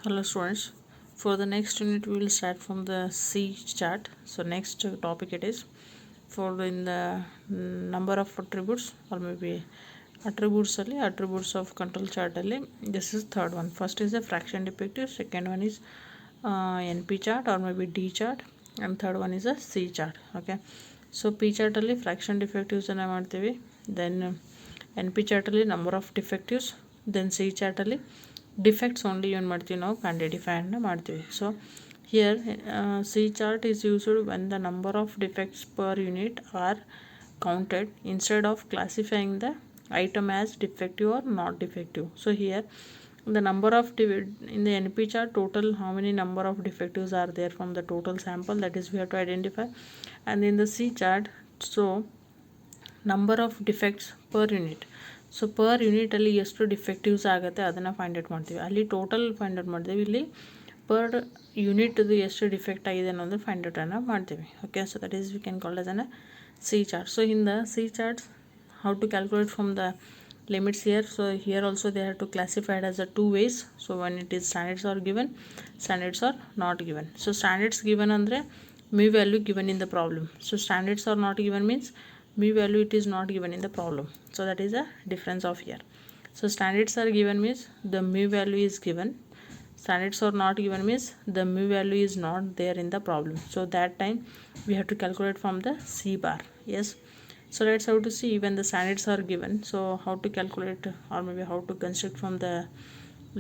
Hello students, for the next unit we will start from the C chart. So next topic it is for in the number of attributes or maybe attributes of control chart alli. This is third one. First is the fraction defective, second one is NP chart or maybe D chart, and third one is a C chart. Okay, so P chart alli fraction defectives ಅನ್ನ ಮಾಡ್ತೀವಿ, then NP chart alli number of defectives, then C chart alli defects only ಏನು ಮಾಡ್ತೀವಿ ನಾವು ಕಂಡಿಡಿಫೈನ ಮಾಡ್ತೀವಿ. So here C chart is used when the number of defects per unit or counted instead of classifying the item as defective or not defective. So here the number of in the NP chart total how many number of defectives are there from the total sample, that is we have to identify, and in the C chart so number of defects per unit. So per ಯೂನಿಟಲ್ಲಿ ಎಷ್ಟು defectives ಆಗುತ್ತೆ ಅದನ್ನು find out ಮಾಡ್ತೀವಿ. ಅಲ್ಲಿ total find out ಮಾಡ್ತೀವಿ, ಇಲ್ಲಿ per ಯೂನಿಟ್ದು ಎಷ್ಟು defect ಆಗಿದೆ ಅನ್ನೋದು ಫೈಂಡ್ ಔಟನ್ನು ಮಾಡ್ತೀವಿ. Okay, so that is we can call as an C chart. So in the C chart how to calculate from the limits here. So here also they have to classify it as a two ways. So when it is standards are given, standards are not given. So standards given andre mu value given in the problem. So standards are not given means mu value it is not given in the problem. So that is a difference of here. So standards are given means the mu value is given, standards are not given means the mu value is not there in the problem. So that time we have to calculate from the C bar. Yes, so let's have to see when the standards are given, so how to calculate or maybe how to construct from the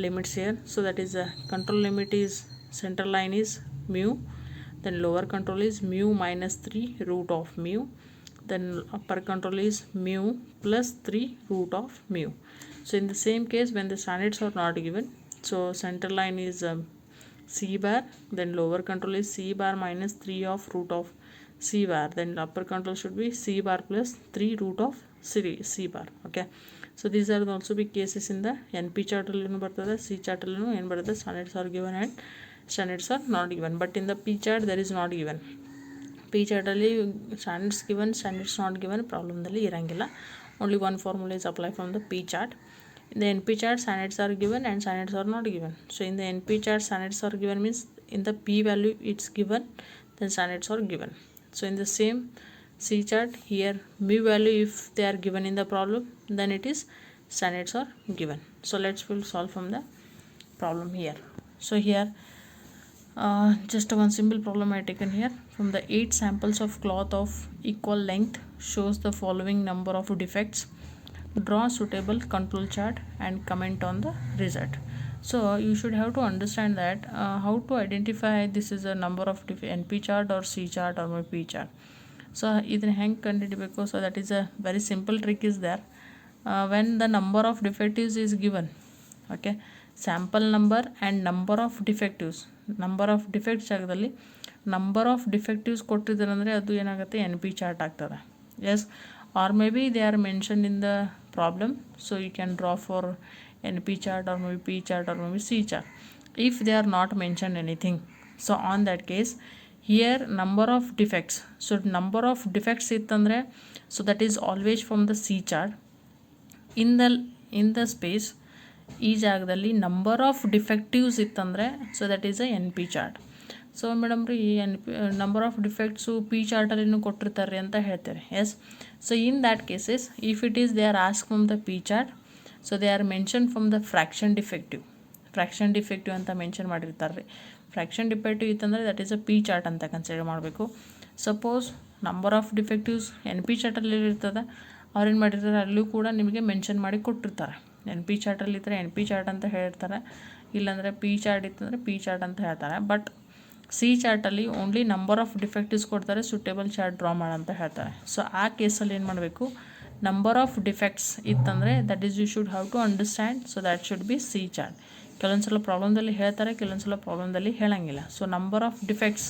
limits here. So that is the control limit is center line is mu, then lower control is mu minus 3 root of mu, then upper control is mu plus 3 root of mu. So in the same case when the standards are not given, so center line is C bar, then lower control is C bar minus 3 of root of C bar, then upper control should be C bar plus 3 root of C bar. Okay, so these are also big cases in the NP chart allೂ ಬರ್ತದೆ, C chart allೂ ಏನು ಬರ್ತದೆ, standards are given and standards are not given. But in the P chart there is not given. P chart ಅಲ್ಲಿ standards given, standards not given ಪ್ರಾಬ್ಲಮ್ದಲ್ಲಿ ಇರಂಗಿಲ್ಲ. Only one formula is applied from the P chart. In the NP chart standards are given and standards are not given. So in the NP chart standards are given means in the P value it's given, then standards are given. So in the same C chart here mu value if they are given in the problem, then it is standards are given. So let's will solve from the problem here. So here just one simple problem I taken here. From the 8 samples of cloth of equal length shows the following number of defects. Draw suitable control chart and comment on the result. So you should have to understand that how to identify this is a number of NP chart or C chart or P chart. So ಇದನ್ನ ಹೆಂಗೆ ಕಂಡುಹಿಡಿಬೇಕು, so that is a very simple trick is there. When the number of defectives is given, okay, sample number and number of defectives, number of defects ಜಾಗದಲ್ಲಿ number of defectives ಕೊಟ್ಟಿದ್ದಾರೆ ಅಂದರೆ ಅದು ಏನಾಗುತ್ತೆ NP chart ಆಗ್ತದೆ. Yes, or may be they are mention in the problem, so you can draw for NP chart or may be P chart or may be C chart if they are not mention anything. So on that case here number of defects, so number of defects ಇತ್ತಂದರೆ so that is always from the C chart. In the space ಈ ಜಾಗದಲ್ಲಿ number of defectives ಇತ್ತಂದರೆ so that is a NP chart. So madam ರೀ ಈ number of defects P ಚಾರ್ಟಲ್ಲಿನೂ ಕೊಟ್ಟಿರ್ತಾರೆ ಅಂತ ಹೇಳ್ತಾರೆ. Yes, so in that cases if it is they are ask from the P chart, so they are mention from the fraction defective ಅಂತ mention ಮಾಡಿರ್ತಾರೆ ರೀ. Fraction defective ಇತ್ತಂದರೆ that is a P chart ಅಂತ consider ಮಾಡಬೇಕು. Suppose number of defectives NP ಚಾರ್ಟಲ್ಲಿ ಇರ್ತದೆ, ಅವ್ರೇನು ಮಾಡಿರ್ತಾರೆ ಅಲ್ಲೂ ಕೂಡ ನಿಮಗೆ ಮೆನ್ಷನ್ ಮಾಡಿ ಕೊಟ್ಟಿರ್ತಾರೆ. NP ಚಾರ್ಟಲ್ಲಿ ಇದ್ದರೆ NP ಚಾರ್ಟ್ ಅಂತ ಹೇಳ್ತಾರೆ, ಇಲ್ಲಾಂದರೆ P ಚಾರ್ಟ್ ಇತ್ತಂದರೆ P ಚಾರ್ಟ್ ಅಂತ ಹೇಳ್ತಾರೆ. ಬಟ್ C ಚಾರ್ಟಲ್ಲಿ ಓನ್ಲಿ ನಂಬರ್ ಆಫ್ ಡಿಫೆಕ್ಟಿವ್ಸ್ ಕೊಡ್ತಾರೆ, ಸೂಟೇಬಲ್ ಚಾರ್ಟ್ ಡ್ರಾ ಮಾಡಂತ ಹೇಳ್ತಾರೆ. ಸೊ ಆ ಕೇಸಲ್ಲಿ ಏನು ಮಾಡಬೇಕು, ನಂಬರ್ ಆಫ್ ಡಿಫೆಕ್ಟ್ಸ್ ಇತ್ತಂದರೆ that is you should have to understand, so that should be C chart. ಕೆಲವೊಂದು ಸಲ ಪ್ರಾಬ್ಲಮ್ದಲ್ಲಿ ಹೇಳ್ತಾರೆ, ಕೆಲವೊಂದು ಸಲ ಪ್ರಾಬ್ಲಮ್ದಲ್ಲಿ ಹೇಳಂಗಿಲ್ಲ. ಸೊ ನಂಬರ್ ಆಫ್ ಡಿಫೆಕ್ಟ್ಸ್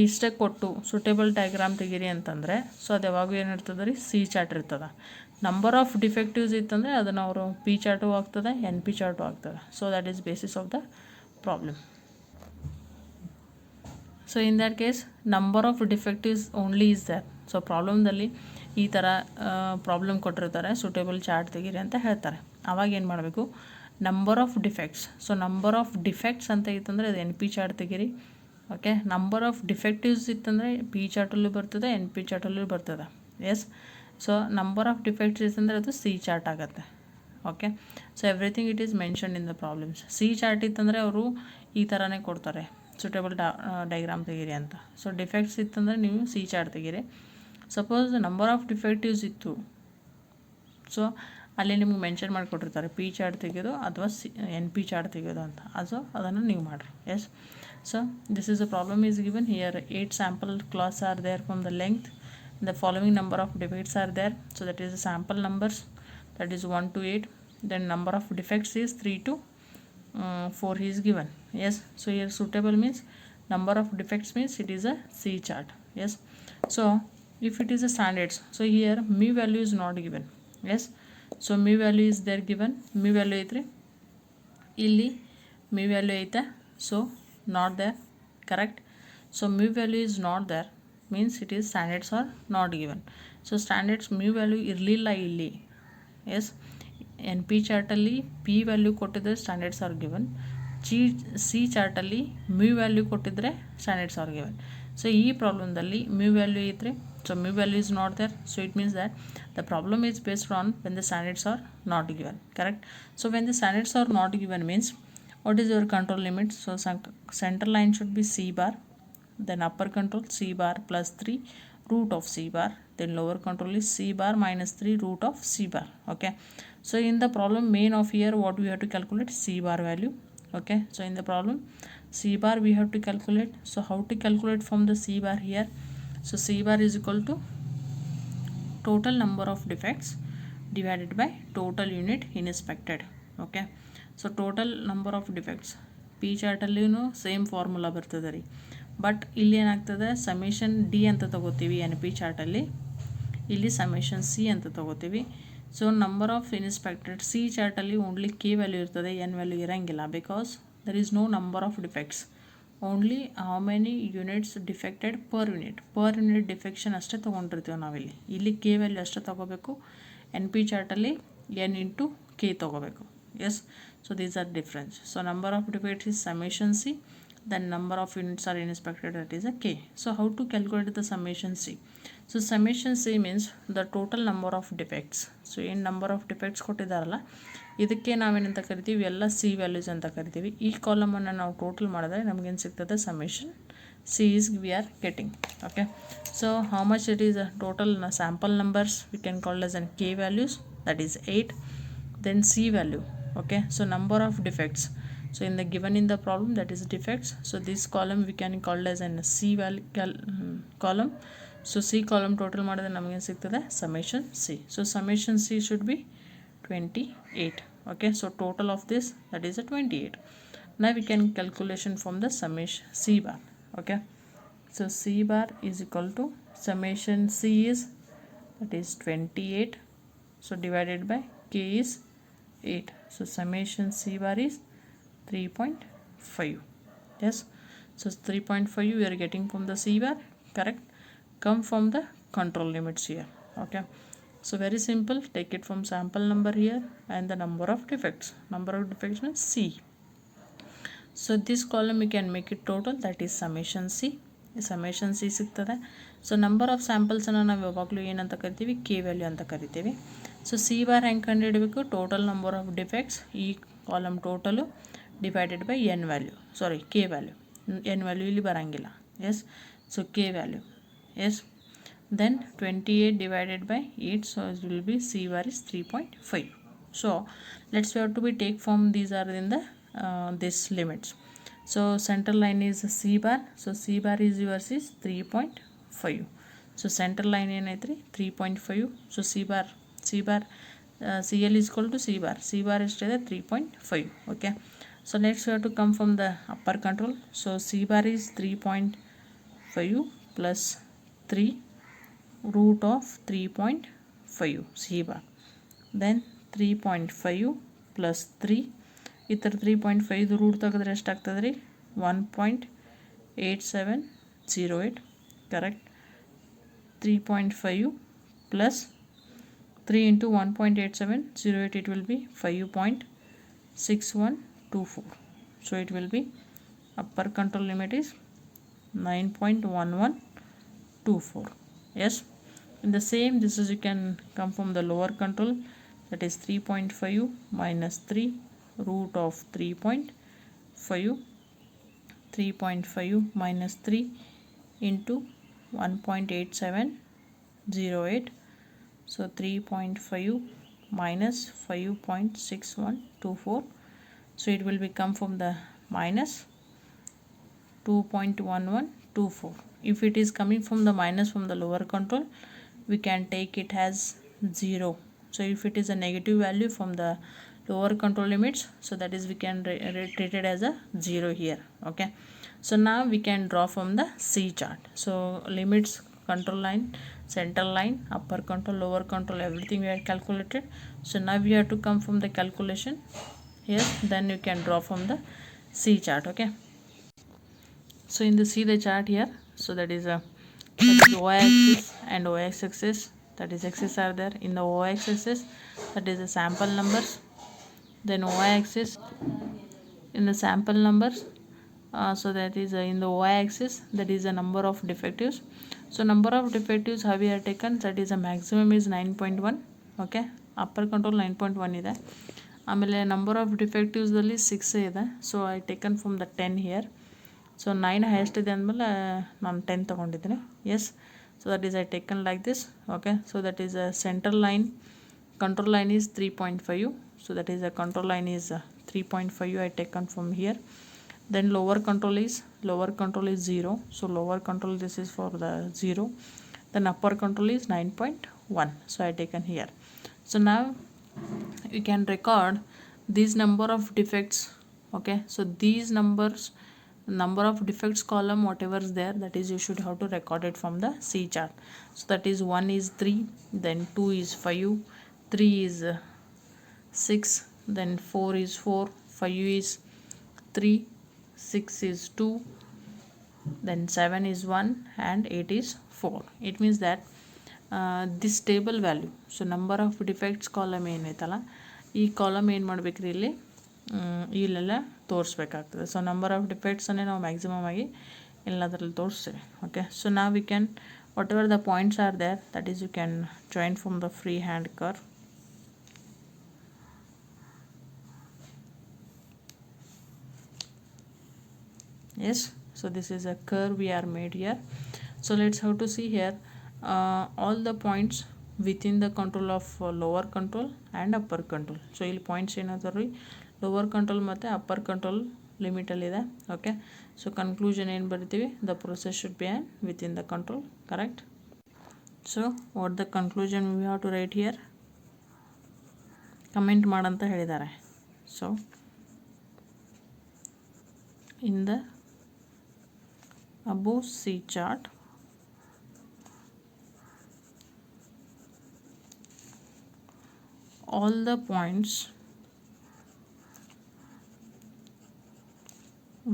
ಇಷ್ಟೇ ಕೊಟ್ಟು ಸೂಟೇಬಲ್ ಡಯಾಗ್ರಾಮ್ ತೆಗೀರಿ ಅಂತಂದರೆ ಸೊ ಅದು ಯಾವಾಗೂ ಏನಿರ್ತದೆ ರೀ C ಚಾರ್ಟ್ ಇರ್ತದೆ. ನಂಬರ್ ಆಫ್ ಡಿಫೆಕ್ಟಿವ್ಸ್ ಇತ್ತಂದರೆ ಅದನ್ನು ಅವರು P ಚಾರ್ಟು ಆಗ್ತದೆ, NP ಚಾರ್ಟು ಆಗ್ತದೆ. So that is basis of the problem. So in that case number of defectives only is there. So ಪ್ರಾಬ್ಲಮ್ದಲ್ಲಿ ಈ ಥರ ಪ್ರಾಬ್ಲಮ್ ಕೊಟ್ಟಿರ್ತಾರೆ, ಸೂಟೇಬಲ್ ಚಾರ್ಟ್ ತೆಗೀರಿ ಅಂತ ಹೇಳ್ತಾರೆ. ಆವಾಗ ಏನು ಮಾಡಬೇಕು, number of defects. So number of defects ಅಂತ ಇತ್ತಂದರೆ ಅದು ಎನ್ ಪಿ ಚಾರ್ಟ್ ತೆಗೀರಿ. ಓಕೆ, ನಂಬರ್ ಆಫ್ ಡಿಫೆಕ್ಟಿವ್ಸ್ ಇತ್ತಂದರೆ ಪಿ ಚಾರ್ಟಲ್ಲೂ ಬರ್ತದೆ, ಎನ್ ಪಿ ಚಾರ್ಟಲ್ಲೂ ಬರ್ತದೆ. Yes, so number of defects ಇತ್ತಂದರೆ ಅದು ಸಿ ಚಾರ್ಟ್ ಆಗುತ್ತೆ. Okay, so everything it is mention in the problems. C chart ಇತ್ತಂದರೆ ಅವರು ಈ ಥರನೇ ಕೊಡ್ತಾರೆ, ಸೂಟೇಬಲ್ ಡೈಗ್ರಾಮ್ ತೆಗೀರಿ ಅಂತ. ಸೊ ಡಿಫೆಕ್ಟ್ಸ್ ಇತ್ತಂದರೆ ನೀವು ಸಿ ಚಾರ್ಟ್ ತೆಗೀರಿ. ಸಪೋಸ್ ನಂಬರ್ ಆಫ್ ಡಿಫೆಕ್ಟಿವ್ಸ್ ಇತ್ತು, ಸೊ ಅಲ್ಲಿ ನಿಮ್ಗೆ ಮೆನ್ಷನ್ ಮಾಡಿಕೊಟ್ಟಿರ್ತಾರೆ ಪಿ ಚಾರ್ಟ್ ತೆಗೆಯೋದು ಅಥವಾ ಎನ್ ಪಿ ಚಾರ್ಟ್ ತೆಗೆಯೋದು ಅಂತ. ಅದನ್ನು ನೀವು ಮಾಡಿರಿ. Yes, so this is a problem is given here. 8 sample class are there from the length. The following number of defects are there. So that is the sample numbers, that is 1 to 8. Then number of defects is 3 to 4 is given. Yes, so here suitable means number of defects means it is a C chart. Yes, so if it is a standards, so here mu value is not given. Yes, so mu value is there given. mu value ಐತ್ರಿ ಇಲ್ಲಿ, mu value ಐತೆ, so not there. Correct. So mu value is not there means it is standards are not given. So standards mu value ಇರಲಿಲ್ಲ ಇಲ್ಲಿ. Yes, N P ಚಾರ್ಟಲ್ಲಿ P value ಕೊಟ್ಟಿದ್ದರೆ standards are given. C ಚಾರ್ಟಲ್ಲಿ mu value ಕೊಟ್ಟಿದ್ದರೆ standards are given. So ಈ ಪ್ರಾಬ್ಲಮ್ದಲ್ಲಿ mu value ಐತ್ರಿ. So mu value is not there. So it means that the problem is based on when the standards are not given. Correct. So when the standards are not given means what is your control limit? So center line should be C bar, then upper control C bar plus 3 root of C bar, then lower control is C bar minus 3 root of C bar. Okay, so in the problem main of here what we have to calculate? C bar value. Okay, so in the problem C bar we have to calculate. So how to calculate from the C bar here? So C bar is equal to total number of defects divided by total unit inspected. Okay, so total number of defects P ಚಾರ್ಟಲ್ಲಿನೂ same formula ಬರ್ತದೆ ರೀ. But ಇಲ್ಲಿ ಏನಾಗ್ತದೆ, summation D ಅಂತ ತೊಗೋತೀವಿ N P ಚಾರ್ಟಲ್ಲಿ, ಇಲ್ಲಿ summation C ಅಂತ ತೊಗೋತೀವಿ. So number of inspected C ಚಾರ್ಟಲ್ಲಿ ಓನ್ಲಿ ಕೆ ವ್ಯಾಲ್ಯೂ ಇರ್ತದೆ, ಎನ್ ವ್ಯಾಲ್ಯೂ ಇರೋಂಗಿಲ್ಲ. Because there is no number of defects, only how many units defected per unit defection ಅಷ್ಟೇ ತೊಗೊಂಡಿರ್ತೀವಿ ನಾವಿಲ್ಲಿ. ಇಲ್ಲಿ ಕೆ ವ್ಯಾಲ್ಯೂ ಅಷ್ಟೇ ತೊಗೋಬೇಕು. ಎನ್ ಪಿ ಚಾರ್ಟಲ್ಲಿ ಎನ್ ಇಂಟು ಕೆ ತೊಗೋಬೇಕು. Yes, so these are difference. So number of defects is summation C, then number of units are inspected, that is a K. So how to calculate the summation C? So summation C means the total number of defects. So in number of defects ಕೊಟ್ಟಿದ್ದಾರಲ್ಲ, ಇದಕ್ಕೆ ನಾವೇನಂತ ಕರಿತೀವಿ, ಎಲ್ಲ C values ಅಂತ ಕರಿತೀವಿ. ಈ ಕಾಲಮನ್ನು ನಾವು total ಮಾಡಿದ್ರೆ ನಮಗೇನು ಸಿಗ್ತದೆ, summation C is we are getting. Okay, so how much it is total sample numbers we can call as an K values, that is 8. Then C value. Okay, so number of defects. So in the given in the problem, that is defects. So this column we can call as an C value column. So C column total ಮಾಡಿದ್ರೆ ನಮಗೆ ಸಿಗ್ತದೆ summation C. So summation C should be 28. Okay, so total of this, that is a 28. Now we can calculation from the summation C bar. Okay, so C bar is equal to summation C is, that is 28. So divided by K is 8. So summation C bar is 3.5. Yes, so 3.5 we are getting from the C bar. Correct. Come from the control limits here. Okay, so very simple. Take it from sample number here and the number of defects. Number of defects means C. So this column we can make it total, that is summation C. Summation C ಸಿಗ್ತದೆ. So number of ಸ್ಯಾಂಪಲ್ಸನ್ನು ನಾವು ಯಾವಾಗಲೂ ಏನಂತ ಕರಿತೀವಿ, K value ಅಂತ ಕರಿತೀವಿ. So C bar ಹೆಂಗೆ ಕಂಡುಹಿಡಬೇಕು, total number of defects, ಈ column total divided by N value, sorry K value. N value ಇಲ್ಲಿ ಬರೋಂಗಿಲ್ಲ. Yes, so K value. Yes, then 28 divided by 8, so it will be C bar is 3.5. So let's we have to be take from these are in the this limits. So center line is C bar, so C bar is yours is 3.5. So center line ಏನಾಯ್ತು 3.5. So C bar CL is equal to C bar is 3.5. okay, so next we have to come from the upper control. So C bar is 3.5 plus 3 root of 3.5 C bar, then 3.5 plus 3 ಈ ಥರ 3.5 root ತೆಗೆದ್ರೆ ಎಷ್ಟಾಗ್ತದೆ ರೀ, 1.8708. Correct. 3.5 plus 3 into 1.8708, it will be 5.8 6124. So it will be upper control limit is 9.1124. Yes, in the same, this is you can come from the lower control, that is 3.5 minus 3 root of 3.5, 3.5 minus 3 into 1.8708. So 3.5 minus 5.6124. So it will become from the minus 2.1124. If it is coming from the minus from the lower control, we can take it as 0. So if it is a negative value from the lower control limits, so that is we can treat it as a 0 here. Okay, so now we can draw from the C chart. So limits, control line, center line, upper control, lower control, everything we had calculated. So now we have to come from the calculation here, then you can draw from the C chart. Okay, so in the see the chart here, so that is y-axis and y-axis, that is axis are there. In the y-axis, that is the sample numbers, then y-axis in the sample numbers, so that is in the y-axis, that is the number of defectives. So number of defectives how we have taken, that is a maximum is 9.1. okay, upper control 9.1 ಇದೆ. ಆಮೇಲೆ number of ಡಿಫೆಕ್ಟಿವ್ಸಲ್ಲಿ 6 ಇದೆ. So I taken from the 10 here. So 9 highest ಇದೆ ಅಂದಮೇಲೆ ನಾನು 10 ತೊಗೊಂಡಿದ್ದೀನಿ. Yes, so that is I taken like this. Okay, so that is a central line, control line is 3.5. so that is a control line is 3.5 I taken from here. Then lower control is 0. So lower control, this is for the 0. Then upper control is 9.1. so I taken here. So now you can record these number of defects. Okay, so these numbers, number of defects column, whatever is there, that is you should have to record it from the C chart. So that is 1 is 3, then 2 is 5, 3 is 6, then 4 is 4, 5 is 3, 6 is 2, then 7 is 1, and 8 is 4. It means that this table value, so number of defects column ಏನೈತಲ್ಲ, ಈ column ಏನು ಮಾಡಬೇಕ್ರಿ, ಇಲ್ಲಿ ಇಲ್ಲೆಲ್ಲ ತೋರಿಸ್ಬೇಕಾಗ್ತದೆ. So number of ಡಿಫೆಕ್ಟ್ಸನ್ನೇ ನಾವು maximum ಆಗಿ ಎಲ್ಲದರಲ್ಲಿ ತೋರಿಸ್ತೀವಿ. ಓಕೆ, ಸೊ ನಾವು we can whatever the points are there, that is you can join from the free hand curve. Yes, so this is a curve we are made here. So let's have to see here all the points within the control of lower control and upper control. So ಇಲ್ಲಿ points ಏನಾದರೂ lower control ಮತ್ತು upper control ಲಿಮಿಟಲ್ಲಿದೆ. Okay, so conclusion ಏನು ಬರಿತೀವಿ, the process should be an within the control. Correct. So what the conclusion we have to write here, comment ಮಾಡಂತ ಹೇಳಿದ್ದಾರೆ. So in the above C chart, all the points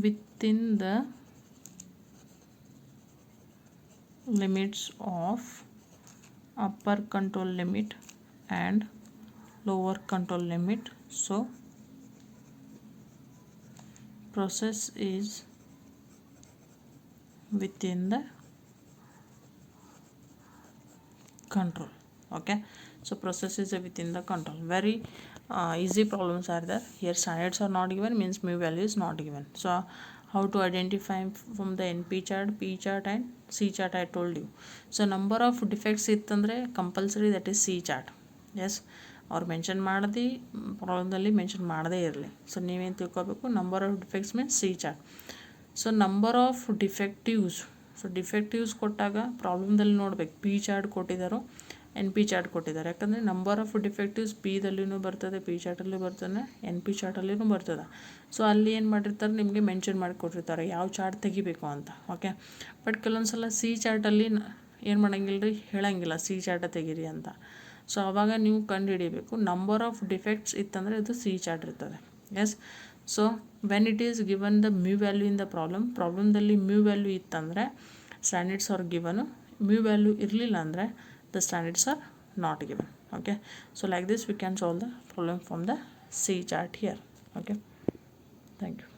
within the limits of upper control limit and lower control limit. So process is within the control. Okay, so process is within the control. Very easy problems are there here. Standards are not given, means mu value is not given. So how to identify from the NP chart, P chart and C chart I told you. So number of defects ಇತ್ತಂದರೆ compulsory that is C chart. Yes, ಅವ್ರು mention ಮಾಡದೆ ಪ್ರಾಬ್ಲಮ್ದಲ್ಲಿ mention ಮಾಡದೇ ಇರಲಿ. So ನೀವೇನು ತಿಳ್ಕೊಬೇಕು, number of defects means C chart. So number of defectives, so defectives ಕೊಟ್ಟಾಗ ಪ್ರಾಬ್ಲಮ್ದಲ್ಲಿ ನೋಡ್ಬೇಕು P ಚಾರ್ಟ್ ಕೊಟ್ಟಿದ್ದಾರೋ NP ಚಾರ್ಟ್ ಕೊಟ್ಟಿದ್ದಾರೆ. ಯಾಕಂದರೆ ನಂಬರ್ ಆಫ್ ಡಿಫೆಕ್ಟಿವ್ಸ್ Pದಲ್ಲಿನೂ ಬರ್ತದೆ, P ಚಾರ್ಟಲ್ಲೂ ಬರ್ತದೆ, NP ಚಾರ್ಟಲ್ಲಿನೂ ಬರ್ತದೆ. ಸೊ ಅಲ್ಲಿ ಏನು ಮಾಡಿರ್ತಾರೆ, ನಿಮಗೆ ಮೆನ್ಷನ್ ಮಾಡಿಕೊಟ್ಟಿರ್ತಾರೆ ಯಾವ ಚಾರ್ಟ್ ತೆಗಿಬೇಕು ಅಂತ. ಓಕೆ, ಬಟ್ ಕೆಲವೊಂದು ಸಲ C ಚಾರ್ಟಲ್ಲಿ ಏನು ಮಾಡೋಂಗಿಲ್ಲ ರೀ, ಹೇಳೋಂಗಿಲ್ಲ C ಚಾರ್ಟ ತೆಗೀರಿ ಅಂತ. ಸೊ ಆವಾಗ ನೀವು ಕಂಡು ಹಿಡಿಬೇಕು. ನಂಬರ್ ಆಫ್ ಡಿಫೆಕ್ಟ್ಸ್ ಇತ್ತಂದರೆ ಇದು C ಚಾರ್ಟ್ ಇರ್ತದೆ. Yes, so when it is given the mu value in the ಪ್ರಾಬ್ಲಮ್ದಲ್ಲಿ ಮ್ಯೂ ವ್ಯಾಲ್ಯೂ ಇತ್ತಂದರೆ standards are given, mu value ಇರಲಿಲ್ಲ ಅಂದರೆ the standards are not given. Okay, so like this we can solve the problem from the C chart here. Okay, thank you.